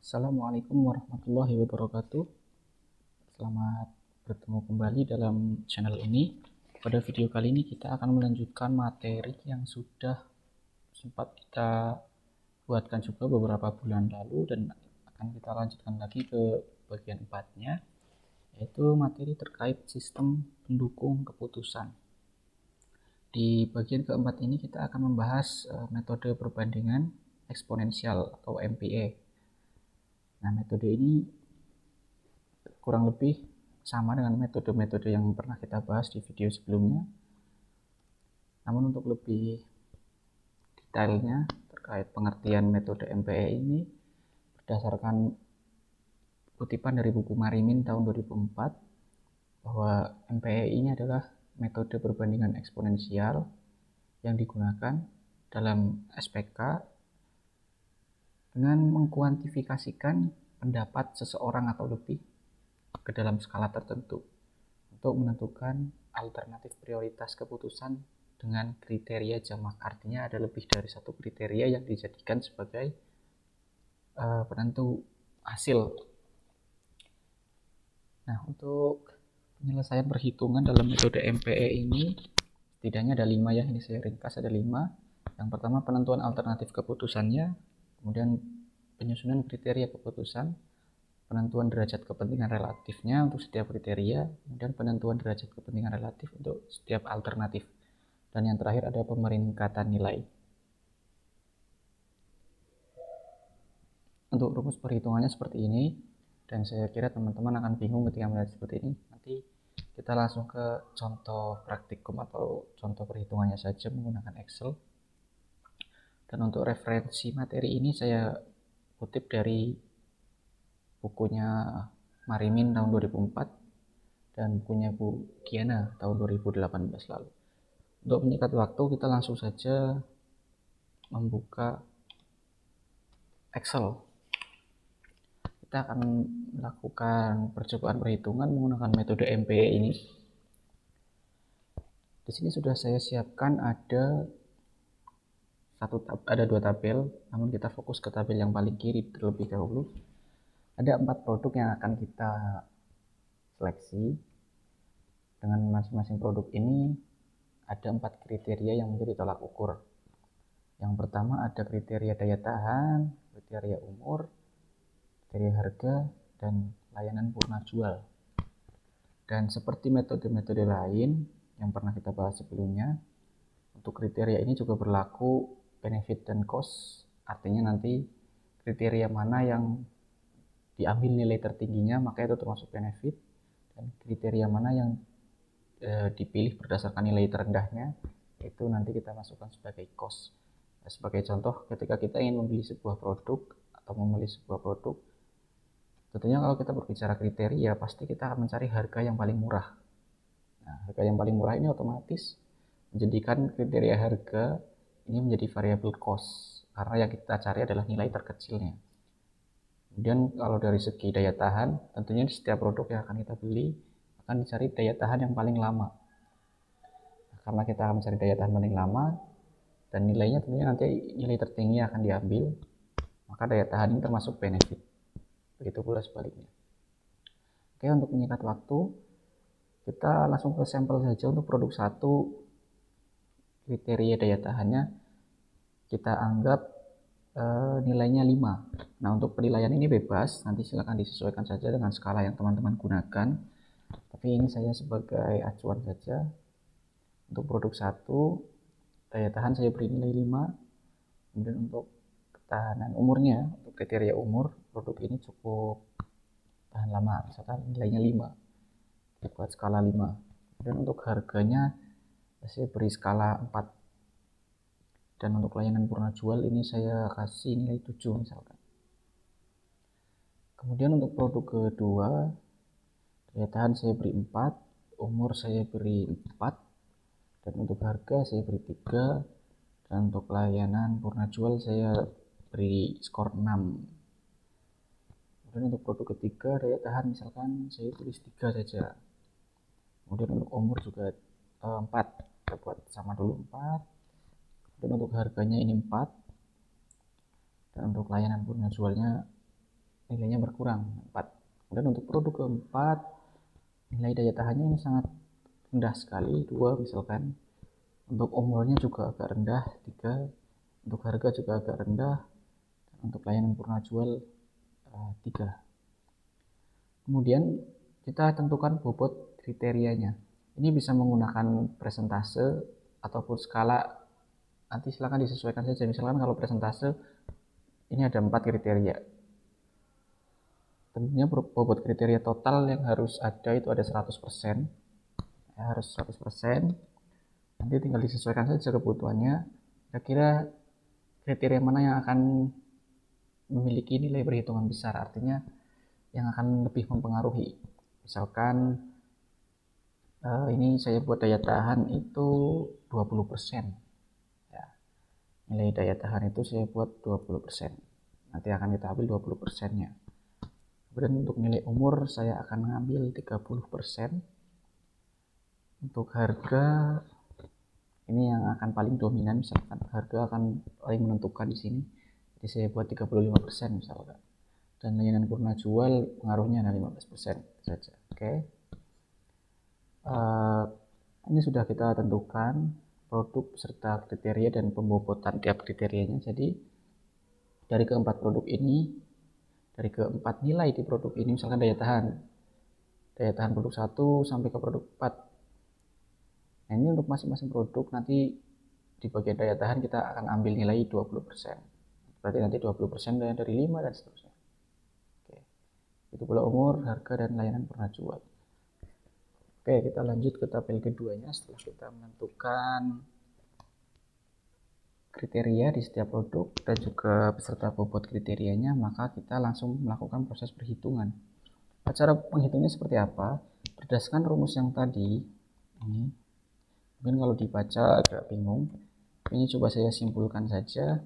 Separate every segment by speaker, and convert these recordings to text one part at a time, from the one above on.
Speaker 1: Assalamualaikum warahmatullahi wabarakatuh. Selamat bertemu kembali dalam channel ini. Pada video kali ini kita akan melanjutkan materi yang sudah sempat kita buatkan juga beberapa bulan lalu, dan akan kita lanjutkan lagi ke bagian 4-nya, yaitu materi terkait sistem pendukung keputusan. Di bagian keempat ini kita akan membahas metode perbandingan eksponensial atau MPE. Nah, metode ini kurang lebih sama dengan metode-metode yang pernah kita bahas di video sebelumnya. Namun untuk lebih detailnya terkait pengertian metode MPE ini berdasarkan kutipan dari buku Marimin tahun 2004, bahwa MPE ini adalah metode perbandingan eksponensial yang digunakan dalam SPK dengan mengkuantifikasikan pendapat seseorang atau lebih ke dalam skala tertentu untuk menentukan alternatif prioritas keputusan dengan kriteria jamak. Artinya ada lebih dari satu kriteria yang dijadikan sebagai penentu hasil. Nah, untuk penyelesaian perhitungan dalam metode MPE ini setidaknya ada 5 ya, ini saya ringkas ada 5. Yang pertama, penentuan alternatif keputusannya, kemudian penyusunan kriteria keputusan, penentuan derajat kepentingan relatifnya untuk setiap kriteria, kemudian penentuan derajat kepentingan relatif untuk setiap alternatif, dan yang terakhir ada pemeringkatan nilai. Untuk rumus perhitungannya seperti ini, dan saya kira teman-teman akan bingung ketika melihat seperti ini. Nanti kita langsung ke contoh praktikum atau contoh perhitungannya saja menggunakan Excel. Dan untuk referensi materi ini saya kutip dari bukunya Marimin tahun 2004 dan bukunya Bu Giana tahun 2018 lalu. Untuk menyingkat waktu, kita langsung saja membuka Excel. Kita akan melakukan percobaan perhitungan menggunakan metode MPE ini. Di sini sudah saya siapkan ada dua tabel, namun kita fokus ke tabel yang paling kiri terlebih dahulu. Ada 4 produk yang akan kita seleksi. Dengan masing-masing produk ini ada 4 kriteria yang menjadi tolak ukur. Yang pertama ada kriteria daya tahan, kriteria umur, kriteria harga, dan layanan purna jual. Dan seperti metode-metode lain yang pernah kita bahas sebelumnya, untuk kriteria ini juga berlaku benefit dan cost. Artinya nanti kriteria mana yang diambil nilai tertingginya maka itu termasuk benefit, dan kriteria mana yang dipilih berdasarkan nilai terendahnya itu nanti kita masukkan sebagai cost. Sebagai contoh, ketika kita ingin membeli sebuah produk atau membeli sebuah produk, tentunya kalau kita berbicara kriteria pasti kita akan mencari harga yang paling murah. Nah, harga yang paling murah ini otomatis menjadikan kriteria harga ini menjadi variabel cost, karena yang kita cari adalah nilai terkecilnya. Kemudian kalau dari segi daya tahan, tentunya di setiap produk yang akan kita beli akan dicari daya tahan yang paling lama. Nah, karena kita akan mencari daya tahan paling lama dan nilainya tentunya nanti nilai tertinggi akan diambil, maka daya tahan ini termasuk benefit. Begitu pula sebaliknya. Oke, untuk menyingkat waktu, kita langsung ke sampel saja. Untuk produk 1, kriteria daya tahannya kita anggap nilainya 5. Nah, untuk penilaian ini bebas, nanti silakan disesuaikan saja dengan skala yang teman-teman gunakan. Tapi ini saya sebagai acuan saja. Untuk produk 1, daya tahan saya beri nilai 5. Kemudian untuk ketahanan umurnya, untuk kriteria umur, produk ini cukup tahan lama, misalkan nilainya 5. Buat skala 5. Kemudian untuk harganya saya beri skala 4. Dan untuk layanan purna jual ini saya kasih nilai 7 misalkan. Kemudian untuk produk kedua, daya tahan saya beri 4, umur saya beri 4, dan untuk harga saya beri 3, dan untuk layanan purna jual saya beri skor 6. Kemudian untuk produk ketiga, daya tahan misalkan saya tulis 3 saja. Kemudian untuk umur juga 4, kita buat sama dulu 4. Dan untuk harganya ini 4, dan untuk layanan purna jualnya nilainya berkurang 4. Kemudian untuk produk keempat, nilai daya tahannya ini sangat rendah sekali, 2 misalkan. Untuk umurnya juga agak rendah, 3. Untuk harga juga agak rendah, dan untuk layanan purna jual 3. Kemudian kita tentukan bobot kriterianya. Ini bisa menggunakan presentase ataupun skala, nanti silakan disesuaikan saja. Misalkan kalau presentase ini ada 4 kriteria, tentunya bobot kriteria total yang harus ada itu ada 100%, ya, harus 100%. Nanti tinggal disesuaikan saja kebutuhannya, kira-kira kriteria mana yang akan memiliki nilai perhitungan besar, artinya yang akan lebih mempengaruhi. Misalkan ini saya buat daya tahan itu 20%, ya, nilai daya tahan itu saya buat 20%, nanti akan kita ambil 20%-nya. Kemudian untuk nilai umur saya akan mengambil 30%. Untuk harga ini yang akan paling dominan, misalkan harga akan paling menentukan di sini, jadi saya buat 35% misalkan. Dan layanan purna jual pengaruhnya ada 15% saja. Oke. Ini sudah kita tentukan produk serta kriteria dan pembobotan tiap kriterianya. Jadi dari keempat produk ini, dari keempat nilai di produk ini, misalkan daya tahan produk 1 sampai ke produk 4. Nah, ini untuk masing-masing produk nanti di bagian daya tahan kita akan ambil nilai 20%. Berarti nanti 20% dari 5 dan seterusnya. Oke. Itu pula umur, harga, dan layanan purna jual. Oke, kita lanjut ke tabel keduanya. Setelah kita menentukan kriteria di setiap produk dan juga beserta bobot kriterianya, maka kita langsung melakukan proses perhitungan. Cara penghitungnya seperti apa? Berdasarkan rumus yang tadi, ini mungkin kalau dibaca agak bingung. Ini coba saya simpulkan saja.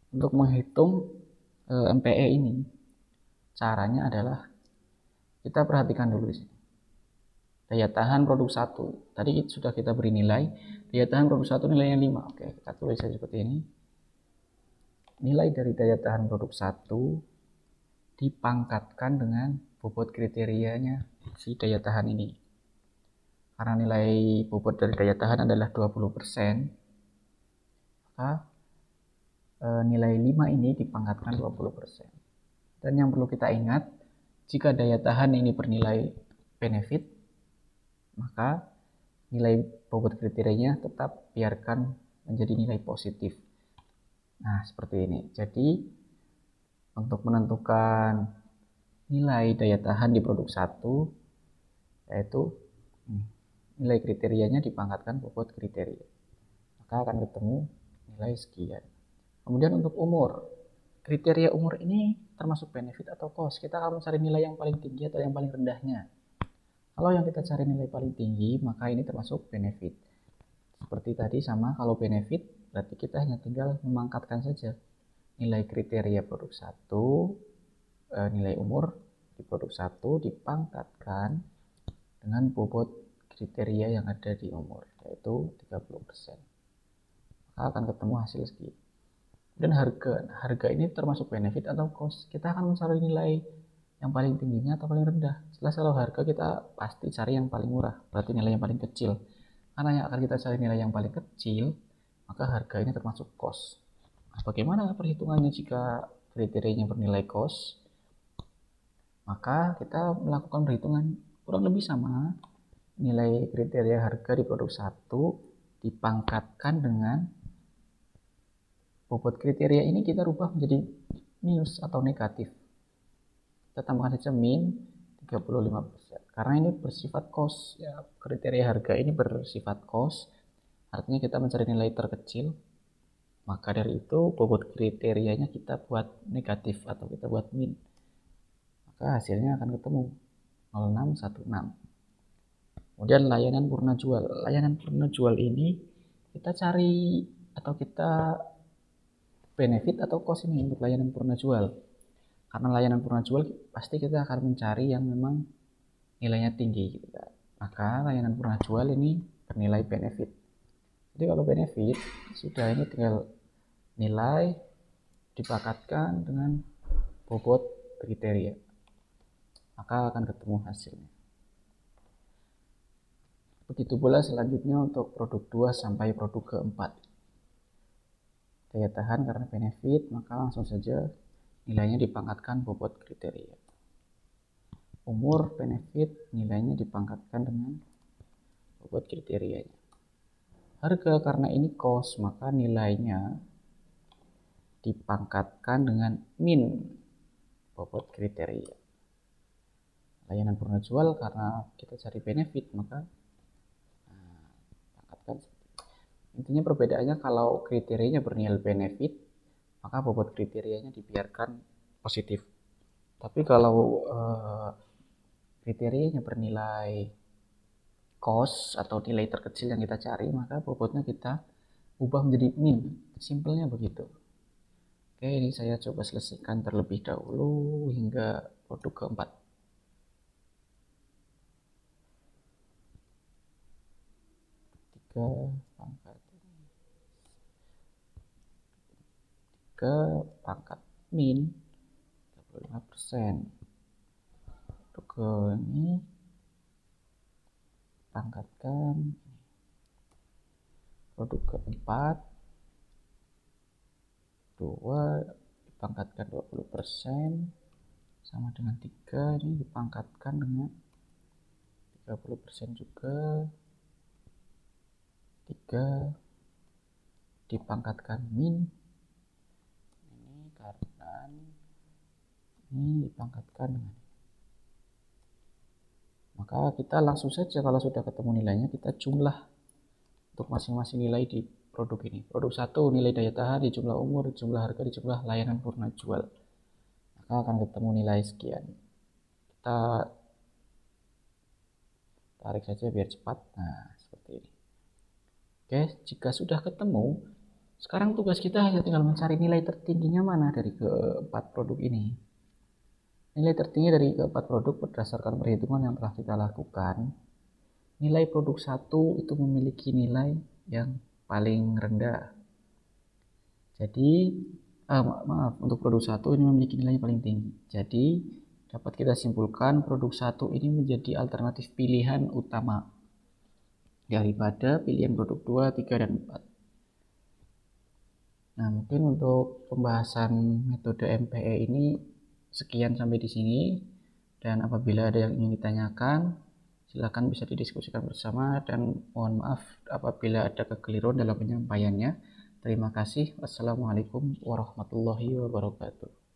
Speaker 1: Untuk menghitung MPE ini, caranya adalah kita perhatikan dulu di sini. Daya tahan produk 1. Tadi sudah kita beri nilai. Daya tahan produk 1 nilainya 5. Oke, kita tulis saja seperti ini. Nilai dari daya tahan produk 1 dipangkatkan dengan bobot kriterianya si daya tahan ini. Karena nilai bobot dari daya tahan adalah 20%, maka nilai 5 ini dipangkatkan 20%. Dan yang perlu kita ingat, jika daya tahan ini bernilai benefit, maka nilai bobot kriterianya tetap biarkan menjadi nilai positif. Nah, seperti ini. Jadi, untuk menentukan nilai daya tahan di produk 1, yaitu nilai kriterianya dipangkatkan bobot kriteria, maka akan ketemu nilai sekian. Kemudian untuk umur, kriteria umur ini termasuk benefit atau cost. Kita akan mencari nilai yang paling tinggi atau yang paling rendahnya. Kalau yang kita cari nilai paling tinggi, maka ini termasuk benefit. Seperti tadi sama, kalau benefit berarti kita hanya tinggal memangkatkan saja nilai kriteria produk 1, nilai umur di produk 1 dipangkatkan dengan bobot kriteria yang ada di umur, yaitu 30%. Maka akan ketemu hasil segitu. Dan harga ini termasuk benefit atau cost. Kita akan mencari nilai yang paling tingginya atau paling rendah. Jelas kalau harga kita pasti cari yang paling murah, berarti nilai yang paling kecil. Karena yang akan kita cari nilai yang paling kecil, maka harga ini termasuk cost. Nah, bagaimana perhitungannya jika kriterianya bernilai cost? Maka kita melakukan perhitungan kurang lebih sama. Nilai kriteria harga di produk 1 dipangkatkan dengan bobot kriteria ini kita rubah menjadi minus atau negatif. Kita tambahkan saja min 35%. Karena ini bersifat cost, ya, kriteria harga ini bersifat cost, artinya kita mencari nilai terkecil. Maka dari itu bobot kriterianya kita buat negatif atau kita buat min. Maka hasilnya akan ketemu 0616. Kemudian layanan purna jual. Layanan purna jual ini kita cari atau kita benefit atau cost ini untuk layanan purna jual. Karena layanan purna jual pasti kita akan mencari yang memang nilainya tinggi gitu kan. Maka layanan purna jual ini bernilai benefit. Jadi kalau benefit sudah ini tinggal nilai dipakatkan dengan bobot kriteria, maka akan ketemu hasilnya. Begitu pula selanjutnya untuk produk 2 sampai produk keempat. Daya tahan karena benefit, maka langsung saja nilainya dipangkatkan bobot kriteria. Umur benefit, nilainya dipangkatkan dengan bobot kriterianya. Harga karena ini cost, maka nilainya dipangkatkan dengan min bobot kriteria. Layanan purna jual karena kita cari benefit, maka pangkatkan. Intinya perbedaannya kalau kriterianya bernilai benefit, maka bobot kriterianya dibiarkan positif. Tapi kalau kriterianya bernilai cost atau nilai terkecil yang kita cari, maka bobotnya kita ubah menjadi min. Simpelnya begitu. Oke, ini saya coba selesaikan terlebih dahulu hingga produk keempat. Ke pangkat min 35%. Untuk ini pangkatkan produk keempat 2 dipangkatkan 20%, sama dengan 3 ini dipangkatkan dengan 30% juga. 3 dipangkatkan min ini karena ini dipangkatkan dengan, maka kita langsung saja kalau sudah ketemu nilainya kita jumlah untuk masing-masing nilai di produk ini. Produk 1 nilai daya tahan, dijumlah umur, dijumlah harga, dijumlah layanan purna jual, maka akan ketemu nilai sekian. Kita tarik saja biar cepat. Nah, seperti ini. Oke, jika sudah ketemu, sekarang tugas kita hanya tinggal mencari nilai tertingginya mana dari keempat produk ini. Nilai tertinggi dari keempat produk berdasarkan perhitungan yang telah kita lakukan, nilai produk 1 itu memiliki nilai yang paling rendah. Jadi, untuk produk 1 ini memiliki nilai yang paling tinggi. Jadi, dapat kita simpulkan produk 1 ini menjadi alternatif pilihan utama daripada pilihan produk 2, 3, dan 4. Nah, mungkin untuk pembahasan metode MPE ini sekian sampai di sini, dan apabila ada yang ingin ditanyakan silakan bisa didiskusikan bersama, dan mohon maaf apabila ada kekeliruan dalam penyampaiannya. Terima kasih. Wassalamualaikum warahmatullahi wabarakatuh.